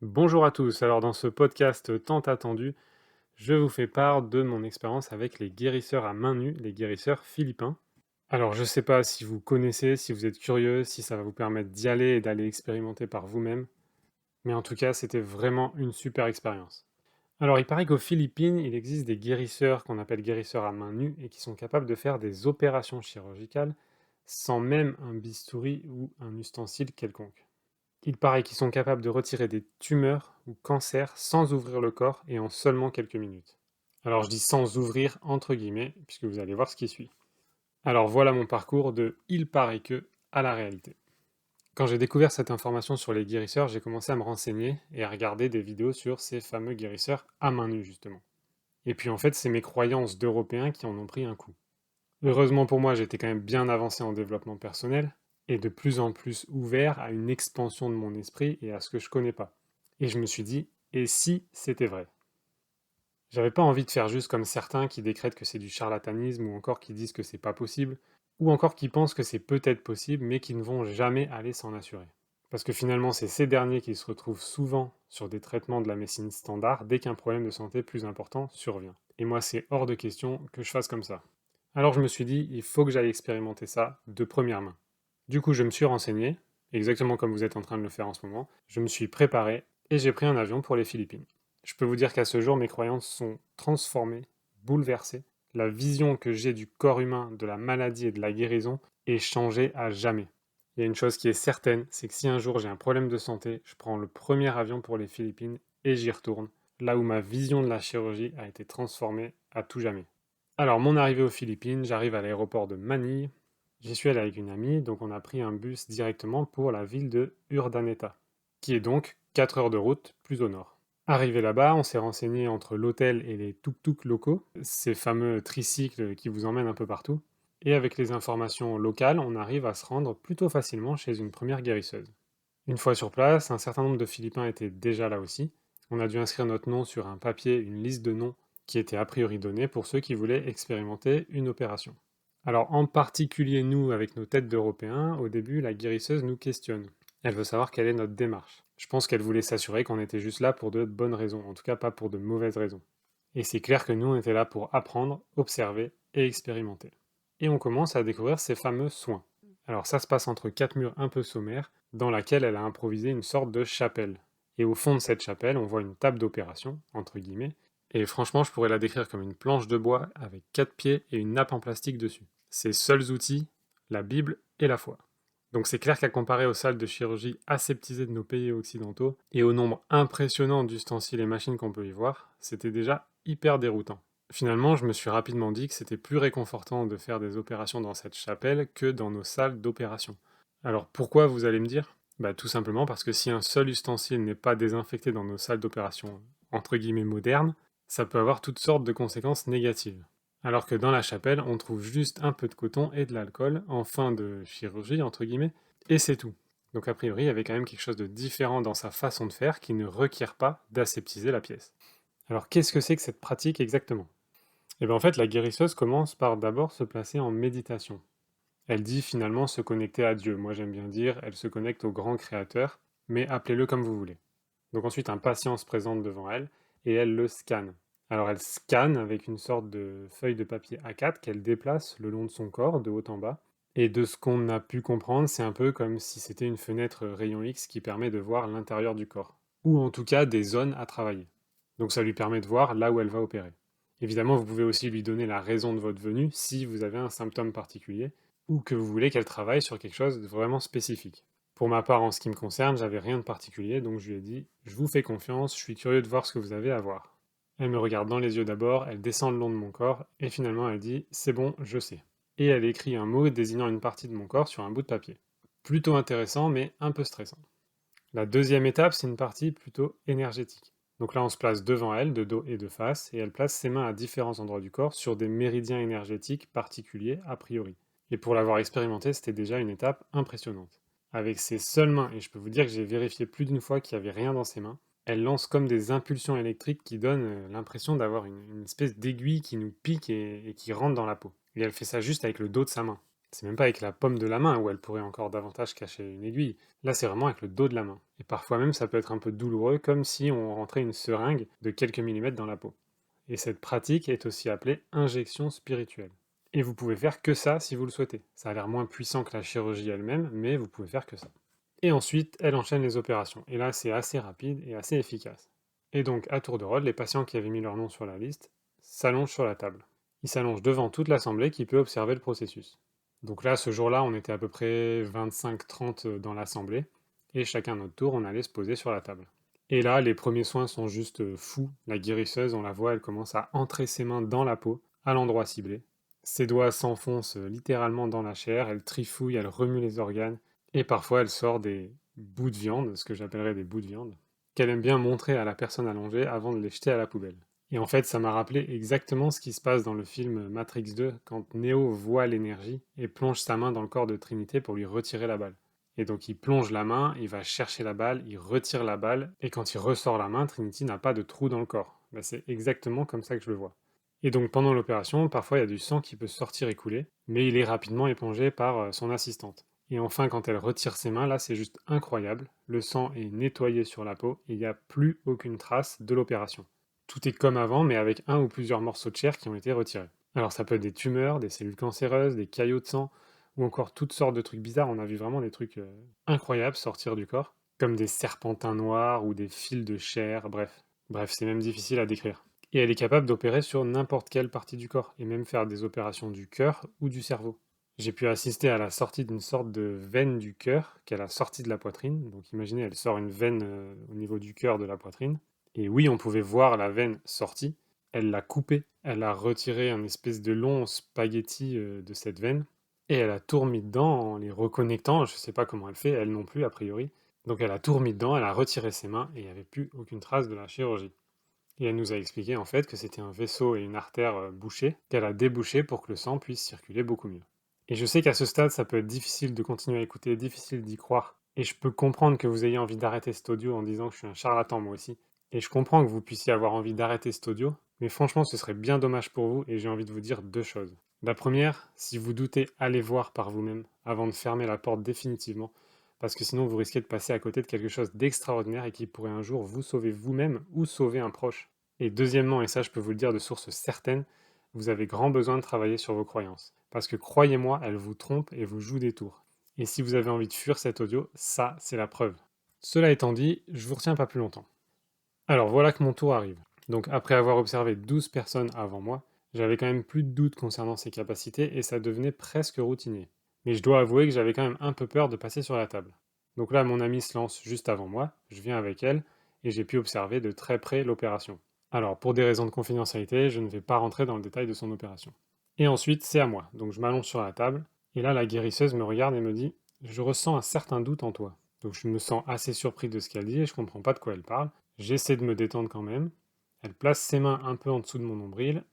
Bonjour à tous, alors dans ce podcast tant attendu, je vous fais part de mon expérience avec les guérisseurs à main nue, les guérisseurs philippins. Alors je ne sais pas si vous connaissez, si vous êtes curieux, si ça va vous permettre d'y aller et d'aller expérimenter par vous-même, mais en tout cas c'était vraiment une super expérience. Alors il paraît qu'aux Philippines, il existe des guérisseurs qu'on appelle guérisseurs à main nue et qui sont capables de faire des opérations chirurgicales sans même un bistouri ou un ustensile quelconque. Il paraît qu'ils sont capables de retirer des tumeurs ou cancers sans ouvrir le corps et en seulement quelques minutes. Alors je dis sans ouvrir entre guillemets, puisque vous allez voir ce qui suit. Alors voilà mon parcours de il paraît que à la réalité. Quand j'ai découvert cette information sur les guérisseurs, j'ai commencé à me renseigner et à regarder des vidéos sur ces fameux guérisseurs à main nue justement. Et puis en fait, c'est mes croyances d'Européens qui en ont pris un coup. Heureusement pour moi, j'étais quand même bien avancé en développement personnel et de plus en plus ouvert à une expansion de mon esprit et à ce que je connais pas. Et je me suis dit, et si c'était vrai? J'avais pas envie de faire juste comme certains qui décrètent que c'est du charlatanisme ou encore qui disent que c'est pas possible, ou encore qui pensent que c'est peut-être possible mais qui ne vont jamais aller s'en assurer. Parce que finalement, c'est ces derniers qui se retrouvent souvent sur des traitements de la médecine standard dès qu'un problème de santé plus important survient. Et moi, c'est hors de question que je fasse comme ça. Alors je me suis dit, il faut que j'aille expérimenter ça de première main. Du coup, je me suis renseigné, exactement comme vous êtes en train de le faire en ce moment. Je me suis préparé et j'ai pris un avion pour les Philippines. Je peux vous dire qu'à ce jour, mes croyances sont transformées, bouleversées. La vision que j'ai du corps humain, de la maladie et de la guérison est changée à jamais. Il y a une chose qui est certaine, c'est que si un jour j'ai un problème de santé, je prends le premier avion pour les Philippines et j'y retourne, là où ma vision de la chirurgie a été transformée à tout jamais. Alors, mon arrivée aux Philippines, j'arrive à l'aéroport de Manille. J'y suis allé avec une amie, donc on a pris un bus directement pour la ville de Urdaneta, qui est donc 4 heures de route plus au nord. Arrivé là-bas, on s'est renseigné entre l'hôtel et les tuk-tuk locaux, ces fameux tricycles qui vous emmènent un peu partout. Et avec les informations locales, on arrive à se rendre plutôt facilement chez une première guérisseuse. Une fois sur place, un certain nombre de Philippins étaient déjà là aussi. On a dû inscrire notre nom sur un papier, une liste de noms qui était a priori donnée pour ceux qui voulaient expérimenter une opération. Alors en particulier nous, avec nos têtes d'Européens, au début la guérisseuse nous questionne. Elle veut savoir quelle est notre démarche. Je pense qu'elle voulait s'assurer qu'on était juste là pour de bonnes raisons, en tout cas pas pour de mauvaises raisons. Et c'est clair que nous on était là pour apprendre, observer et expérimenter. Et on commence à découvrir ces fameux soins. Alors ça se passe entre quatre murs un peu sommaires, dans laquelle elle a improvisé une sorte de chapelle. Et au fond de cette chapelle, on voit une table d'opération, entre guillemets, et franchement, je pourrais la décrire comme une planche de bois avec quatre pieds et une nappe en plastique dessus. Ses seuls outils, la Bible et la foi. Donc c'est clair qu'à comparer aux salles de chirurgie aseptisées de nos pays occidentaux et au nombre impressionnant d'ustensiles et machines qu'on peut y voir, c'était déjà hyper déroutant. Finalement, je me suis rapidement dit que c'était plus réconfortant de faire des opérations dans cette chapelle que dans nos salles d'opération. Alors pourquoi, vous allez me dire? Bah tout simplement parce que si un seul ustensile n'est pas désinfecté dans nos salles d'opération entre guillemets modernes, ça peut avoir toutes sortes de conséquences négatives. Alors que dans la chapelle, on trouve juste un peu de coton et de l'alcool en fin de chirurgie, entre guillemets, et c'est tout. Donc a priori, il y avait quand même quelque chose de différent dans sa façon de faire qui ne requiert pas d'aseptiser la pièce. Alors qu'est-ce que c'est que cette pratique exactement? Et bien en fait, la guérisseuse commence par d'abord se placer en méditation. Elle dit finalement se connecter à Dieu. Moi j'aime bien dire, elle se connecte au grand créateur, mais appelez-le comme vous voulez. Donc ensuite, un patient se présente devant elle et elle le scanne. Alors elle scanne avec une sorte de feuille de papier A4 qu'elle déplace le long de son corps, de haut en bas. Et de ce qu'on a pu comprendre, c'est un peu comme si c'était une fenêtre rayon X qui permet de voir l'intérieur du corps. Ou en tout cas des zones à travailler. Donc ça lui permet de voir là où elle va opérer. Évidemment, vous pouvez aussi lui donner la raison de votre venue si vous avez un symptôme particulier ou que vous voulez qu'elle travaille sur quelque chose de vraiment spécifique. Pour ma part, en ce qui me concerne, j'avais rien de particulier, donc je lui ai dit je vous fais confiance, je suis curieux de voir ce que vous avez à voir. Elle me regarde dans les yeux d'abord, elle descend le long de mon corps, et finalement elle dit c'est bon, je sais. Et elle écrit un mot désignant une partie de mon corps sur un bout de papier. Plutôt intéressant, mais un peu stressant. La deuxième étape, c'est une partie plutôt énergétique. Donc là, on se place devant elle, de dos et de face, et elle place ses mains à différents endroits du corps sur des méridiens énergétiques particuliers a priori. Et pour l'avoir expérimenté, c'était déjà une étape impressionnante. Avec ses seules mains, et je peux vous dire que j'ai vérifié plus d'une fois qu'il n'y avait rien dans ses mains, elle lance comme des impulsions électriques qui donnent l'impression d'avoir une espèce d'aiguille qui nous pique et qui rentre dans la peau. Et elle fait ça juste avec le dos de sa main. C'est même pas avec la paume de la main où elle pourrait encore davantage cacher une aiguille. Là, c'est vraiment avec le dos de la main. Et parfois même, ça peut être un peu douloureux, comme si on rentrait une seringue de quelques millimètres dans la peau. Et cette pratique est aussi appelée injection spirituelle. Et vous pouvez faire que ça si vous le souhaitez. Ça a l'air moins puissant que la chirurgie elle-même, mais vous pouvez faire que ça. Et ensuite, elle enchaîne les opérations. Et là, c'est assez rapide et assez efficace. Et donc, à tour de rôle, les patients qui avaient mis leur nom sur la liste s'allongent sur la table. Ils s'allongent devant toute l'assemblée qui peut observer le processus. Donc là, ce jour-là, on était à peu près 25-30 dans l'assemblée, et chacun à notre tour, on allait se poser sur la table. Et là, les premiers soins sont juste fous. La guérisseuse, on la voit, elle commence à entrer ses mains dans la peau, à l'endroit ciblé. Ses doigts s'enfoncent littéralement dans la chair, elle trifouille, elle remue les organes, et parfois elle sort des bouts de viande, ce que j'appellerais des bouts de viande, qu'elle aime bien montrer à la personne allongée avant de les jeter à la poubelle. Et en fait, ça m'a rappelé exactement ce qui se passe dans le film Matrix 2, quand Neo voit l'énergie et plonge sa main dans le corps de Trinité pour lui retirer la balle. Et donc il plonge la main, il va chercher la balle, il retire la balle, et quand il ressort la main, Trinity n'a pas de trou dans le corps. Ben, c'est exactement comme ça que je le vois. Et donc pendant l'opération, parfois il y a du sang qui peut sortir et couler, mais il est rapidement épongé par son assistante. Et enfin, quand elle retire ses mains, là c'est juste incroyable. Le sang est nettoyé sur la peau et il n'y a plus aucune trace de l'opération. Tout est comme avant, mais avec un ou plusieurs morceaux de chair qui ont été retirés. Alors ça peut être des tumeurs, des cellules cancéreuses, des caillots de sang, ou encore toutes sortes de trucs bizarres. On a vu vraiment des trucs incroyables sortir du corps, comme des serpentins noirs ou des fils de chair, bref. Bref, c'est même difficile à décrire. Et elle est capable d'opérer sur n'importe quelle partie du corps, et même faire des opérations du cœur ou du cerveau. J'ai pu assister à la sortie d'une sorte de veine du cœur qu'elle a sortie de la poitrine. Donc imaginez, elle sort une veine au niveau du cœur de la poitrine. Et oui, on pouvait voir la veine sortie. Elle l'a coupée. Elle a retiré un espèce de long spaghetti de cette veine. Et elle a tout remis dedans en les reconnectant. Je ne sais pas comment elle fait, elle non plus, a priori. Donc elle a tout remis dedans, elle a retiré ses mains et il n'y avait plus aucune trace de la chirurgie. Et elle nous a expliqué en fait que c'était un vaisseau et une artère bouchés qu'elle a débouché pour que le sang puisse circuler beaucoup mieux. Et je sais qu'à ce stade, ça peut être difficile de continuer à écouter, difficile d'y croire. Et je peux comprendre que vous ayez envie d'arrêter cet audio en disant que je suis un charlatan moi aussi. Et je comprends que vous puissiez avoir envie d'arrêter cet audio, mais franchement, ce serait bien dommage pour vous et j'ai envie de vous dire deux choses. La première, si vous doutez, allez voir par vous-même avant de fermer la porte définitivement, parce que sinon vous risquez de passer à côté de quelque chose d'extraordinaire et qui pourrait un jour vous sauver vous-même ou sauver un proche. Et deuxièmement, et ça je peux vous le dire de source certaine, vous avez grand besoin de travailler sur vos croyances. Parce que croyez-moi, elles vous trompent et vous jouent des tours. Et si vous avez envie de fuir cet audio, ça c'est la preuve. Cela étant dit, je vous retiens pas plus longtemps. Alors voilà que mon tour arrive. Donc après avoir observé 12 personnes avant moi, j'avais quand même plus de doutes concernant ses capacités et ça devenait presque routinier. Mais je dois avouer que j'avais quand même un peu peur de passer sur la table. Donc là, mon amie se lance juste avant moi, je viens avec elle et j'ai pu observer de très près l'opération. Alors pour des raisons de confidentialité, je ne vais pas rentrer dans le détail de son opération. Et ensuite, c'est à moi. Donc je m'allonge sur la table et là, la guérisseuse me regarde et me dit: Je ressens un certain doute en toi. Donc je me sens assez surpris de ce qu'elle dit et je comprends pas de quoi elle parle. J'essaie de me détendre quand même. Elle place ses mains un peu en dessous de mon nombril,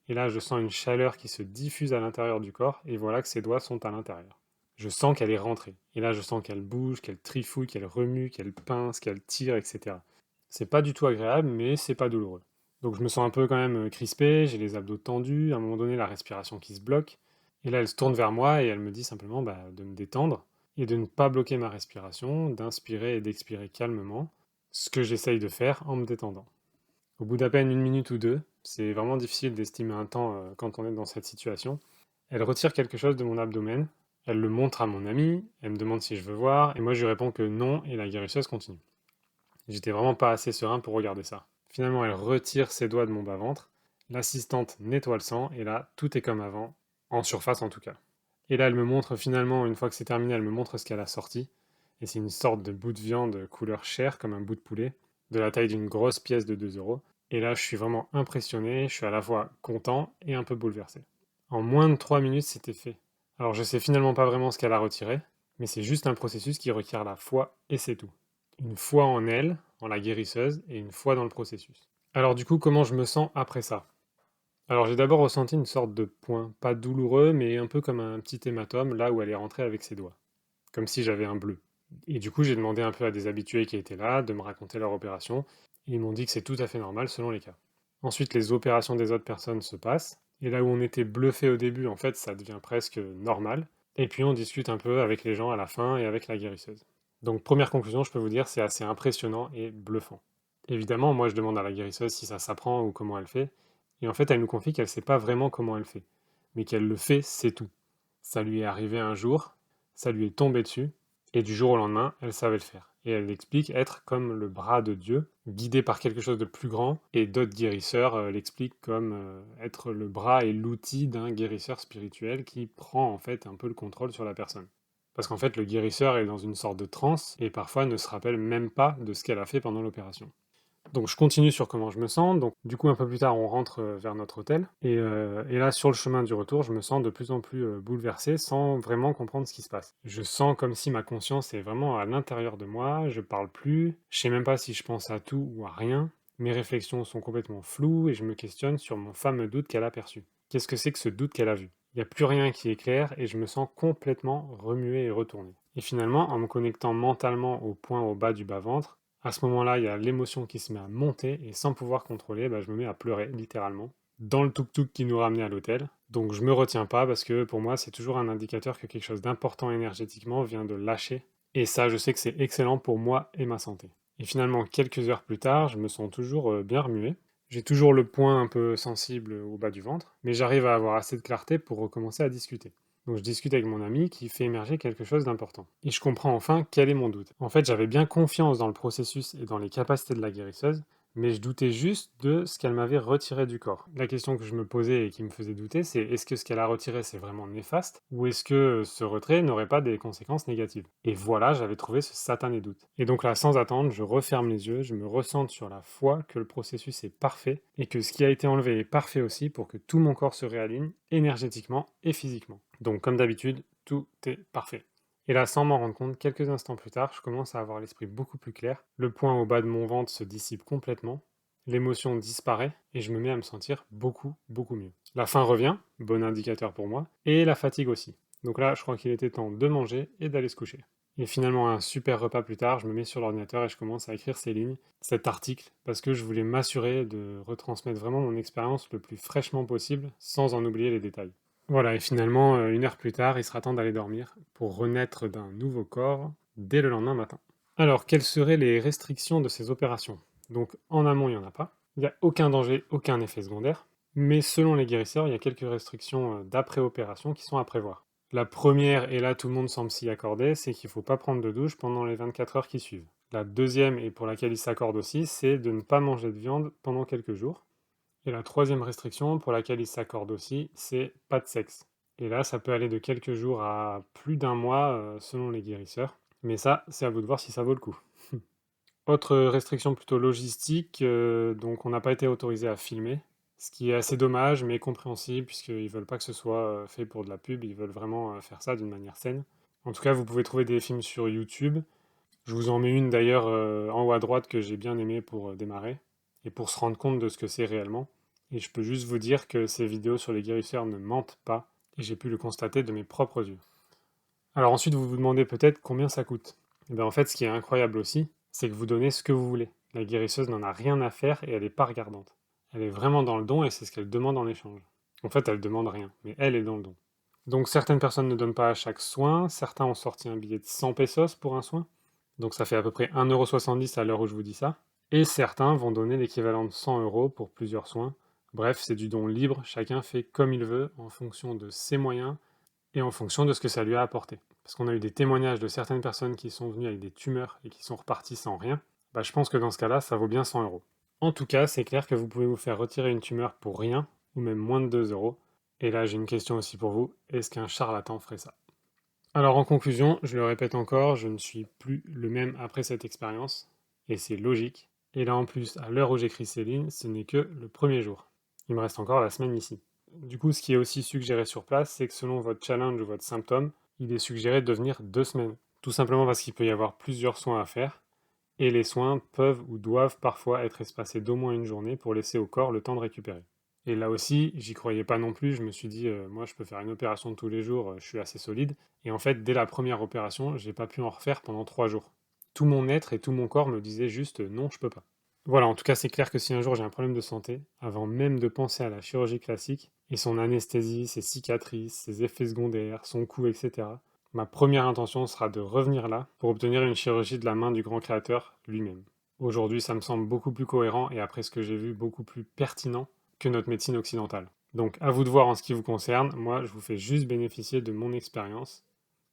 et là je sens une chaleur qui se diffuse à l'intérieur du corps, et voilà que ses doigts sont à l'intérieur. Je sens qu'elle est rentrée, et là je sens qu'elle bouge, qu'elle trifouille, qu'elle remue, qu'elle pince, qu'elle tire, etc. C'est pas du tout agréable, mais c'est pas douloureux. Donc je me sens un peu quand même crispé, j'ai les abdos tendus, à un moment donné la respiration qui se bloque, et là elle se tourne vers moi et elle me dit simplement de me détendre, et de ne pas bloquer ma respiration, d'inspirer et d'expirer calmement, ce que j'essaye de faire en me détendant. Au bout d'à peine une minute ou deux, c'est vraiment difficile d'estimer un temps quand on est dans cette situation, elle retire quelque chose de mon abdomen, elle le montre à mon ami, elle me demande si je veux voir, et moi je lui réponds que non, et la guérisseuse continue. J'étais vraiment pas assez serein pour regarder ça. Finalement, elle retire ses doigts de mon bas-ventre, l'assistante nettoie le sang, et là, tout est comme avant, en surface en tout cas. Et là, elle me montre finalement, une fois que c'est terminé, elle me montre ce qu'elle a sorti, et c'est une sorte de bout de viande couleur chair, comme un bout de poulet, de la taille d'une grosse pièce de 2 euros. Et là, je suis vraiment impressionné, je suis à la fois content et un peu bouleversé. En moins de 3 minutes, c'était fait. Alors je sais finalement pas vraiment ce qu'elle a retiré, mais c'est juste un processus qui requiert la foi et c'est tout. Une foi en elle, en la guérisseuse, et une foi dans le processus. Alors du coup, comment je me sens après ça? Alors j'ai d'abord ressenti une sorte de point, pas douloureux, mais un peu comme un petit hématome là où elle est rentrée avec ses doigts, comme si j'avais un bleu. Et du coup, j'ai demandé un peu à des habitués qui étaient là de me raconter leur opération, et ils m'ont dit que c'est tout à fait normal selon les cas. Ensuite, les opérations des autres personnes se passent, et là où on était bluffé au début, en fait, ça devient presque normal. Et puis on discute un peu avec les gens à la fin et avec la guérisseuse. Donc première conclusion, je peux vous dire, c'est assez impressionnant et bluffant. Évidemment, moi je demande à la guérisseuse si ça s'apprend ou comment elle fait, et en fait elle nous confie qu'elle ne sait pas vraiment comment elle fait, mais qu'elle le fait, c'est tout. Ça lui est arrivé un jour, ça lui est tombé dessus, et du jour au lendemain, elle savait le faire. Et elle explique être comme le bras de Dieu, guidé par quelque chose de plus grand, et d'autres guérisseurs l'expliquent comme être le bras et l'outil d'un guérisseur spirituel qui prend en fait un peu le contrôle sur la personne. Parce qu'en fait, le guérisseur est dans une sorte de transe et parfois ne se rappelle même pas de ce qu'elle a fait pendant l'opération. Donc je continue sur comment je me sens. Donc du coup un peu plus tard on rentre vers notre hôtel et là sur le chemin du retour je me sens de plus en plus bouleversé sans vraiment comprendre ce qui se passe. Je sens comme si ma conscience est vraiment à l'intérieur de moi, je parle plus, je sais même pas si je pense à tout ou à rien. Mes réflexions sont complètement floues et je me questionne sur mon fameux doute qu'elle a perçu. Qu'est-ce que c'est que ce doute qu'elle a vu? Il n'y a plus rien qui est clair et je me sens complètement remué et retourné. Et finalement, en me connectant mentalement au point au bas du bas-ventre, à ce moment-là, il y a l'émotion qui se met à monter et sans pouvoir contrôler, bah, je me mets à pleurer, littéralement, dans le tuk-tuk qui nous ramenait à l'hôtel. Donc je me retiens pas parce que pour moi, c'est toujours un indicateur que quelque chose d'important énergétiquement vient de lâcher. Et ça, je sais que c'est excellent pour moi et ma santé. Et finalement, quelques heures plus tard, je me sens toujours bien remué. J'ai toujours le point un peu sensible au bas du ventre, mais j'arrive à avoir assez de clarté pour recommencer à discuter. Donc je discute avec mon ami qui fait émerger quelque chose d'important. Et je comprends enfin quel est mon doute. En fait, j'avais bien confiance dans le processus et dans les capacités de la guérisseuse, mais je doutais juste de ce qu'elle m'avait retiré du corps. La question que je me posais et qui me faisait douter, c'est est-ce que ce qu'elle a retiré c'est vraiment néfaste ou est-ce que ce retrait n'aurait pas des conséquences négatives? Et voilà, j'avais trouvé ce satané doute. Et donc là, sans attendre, je referme les yeux, je me ressente sur la foi que le processus est parfait et que ce qui a été enlevé est parfait aussi pour que tout mon corps se réaligne énergétiquement et physiquement. Donc comme d'habitude, tout est parfait. Et là, sans m'en rendre compte, quelques instants plus tard, je commence à avoir l'esprit beaucoup plus clair. Le point au bas de mon ventre se dissipe complètement, l'émotion disparaît et je me mets à me sentir beaucoup, beaucoup mieux. La faim revient, bon indicateur pour moi, et la fatigue aussi. Donc là, je crois qu'il était temps de manger et d'aller se coucher. Et finalement, un super repas plus tard, je me mets sur l'ordinateur et je commence à écrire ces lignes, cet article, parce que je voulais m'assurer de retransmettre vraiment mon expérience le plus fraîchement possible, sans en oublier les détails. Voilà, et finalement, une heure plus tard, il sera temps d'aller dormir pour renaître d'un nouveau corps dès le lendemain matin. Alors, quelles seraient les restrictions de ces opérations? Donc, en amont, il n'y en a pas. Il n'y a aucun danger, aucun effet secondaire. Mais selon les guérisseurs, il y a quelques restrictions d'après-opération qui sont à prévoir. La première, et là tout le monde semble s'y accorder, c'est qu'il ne faut pas prendre de douche pendant les 24 heures qui suivent. La deuxième, et pour laquelle ils s'accordent aussi, c'est de ne pas manger de viande pendant quelques jours. Et la troisième restriction pour laquelle ils s'accordent aussi, c'est pas de sexe. Et là, ça peut aller de quelques jours à plus d'un mois selon les guérisseurs. Mais ça, c'est à vous de voir si ça vaut le coup. Autre restriction plutôt logistique, donc on n'a pas été autorisé à filmer, ce qui est assez dommage mais compréhensible puisqu'ils veulent pas que ce soit fait pour de la pub, ils veulent vraiment faire ça d'une manière saine. En tout cas, vous pouvez trouver des films sur YouTube. Je vous en mets une d'ailleurs en haut à droite que j'ai bien aimé pour démarrer et pour se rendre compte de ce que c'est réellement. Et je peux juste vous dire que ces vidéos sur les guérisseurs ne mentent pas et j'ai pu le constater de mes propres yeux. Alors ensuite, vous vous demandez peut-être combien ça coûte. Et bien en fait, ce qui est incroyable aussi, c'est que vous donnez ce que vous voulez. La guérisseuse n'en a rien à faire et elle n'est pas regardante. Elle est vraiment dans le don et c'est ce qu'elle demande en échange. En fait, elle demande rien, mais elle est dans le don. Donc certaines personnes ne donnent pas à chaque soin, certains ont sorti un billet de 100 pesos pour un soin, donc ça fait à peu près 1,70 € à l'heure où je vous dis ça, et certains vont donner l'équivalent de 100 € pour plusieurs soins. Bref, c'est du don libre, chacun fait comme il veut, en fonction de ses moyens et en fonction de ce que ça lui a apporté. Parce qu'on a eu des témoignages de certaines personnes qui sont venues avec des tumeurs et qui sont reparties sans rien, bah je pense que dans ce cas-là, ça vaut bien 100 €. En tout cas, c'est clair que vous pouvez vous faire retirer une tumeur pour rien, ou même moins de 2 €. Et là, j'ai une question aussi pour vous, est-ce qu'un charlatan ferait ça? Alors en conclusion, je le répète encore, je ne suis plus le même après cette expérience, et c'est logique. Et là en plus, à l'heure où j'écris ces lignes, ce n'est que le premier jour. Il me reste encore la semaine ici. Du coup, ce qui est aussi suggéré sur place, c'est que selon votre challenge ou votre symptôme, il est suggéré de venir 2 semaines. Tout simplement parce qu'il peut y avoir plusieurs soins à faire, et les soins peuvent ou doivent parfois être espacés d'au moins une journée pour laisser au corps le temps de récupérer. Et là aussi, j'y croyais pas non plus, je me suis dit, moi je peux faire une opération tous les jours, je suis assez solide. Et en fait, dès la première opération, j'ai pas pu en refaire pendant 3 jours. Tout mon être et tout mon corps me disaient juste non, je peux pas. Voilà, en tout cas, c'est clair que si un jour j'ai un problème de santé, avant même de penser à la chirurgie classique, et son anesthésie, ses cicatrices, ses effets secondaires, son coût, etc., ma première intention sera de revenir là pour obtenir une chirurgie de la main du grand créateur lui-même. Aujourd'hui, ça me semble beaucoup plus cohérent et après ce que j'ai vu, beaucoup plus pertinent que notre médecine occidentale. Donc à vous de voir en ce qui vous concerne, moi je vous fais juste bénéficier de mon expérience.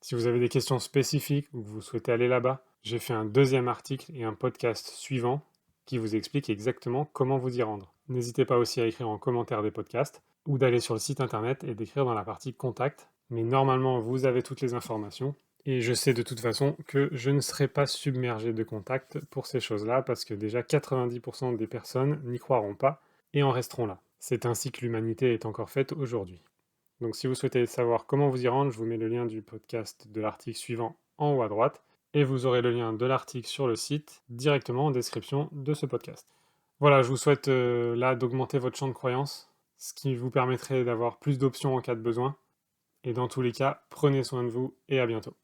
Si vous avez des questions spécifiques ou que vous souhaitez aller là-bas, j'ai fait un deuxième article et un podcast suivant qui vous explique exactement comment vous y rendre. N'hésitez pas aussi à écrire en commentaire des podcasts ou d'aller sur le site internet et d'écrire dans la partie contact. Mais normalement, vous avez toutes les informations. Et je sais de toute façon que je ne serai pas submergé de contacts pour ces choses-là parce que déjà 90% des personnes n'y croiront pas et en resteront là. C'est ainsi que l'humanité est encore faite aujourd'hui. Donc si vous souhaitez savoir comment vous y rendre, je vous mets le lien du podcast de l'article suivant en haut à droite et vous aurez le lien de l'article sur le site directement en description de ce podcast. Voilà, je vous souhaite là d'augmenter votre champ de croyance, ce qui vous permettrait d'avoir plus d'options en cas de besoin. Et dans tous les cas, prenez soin de vous et à bientôt.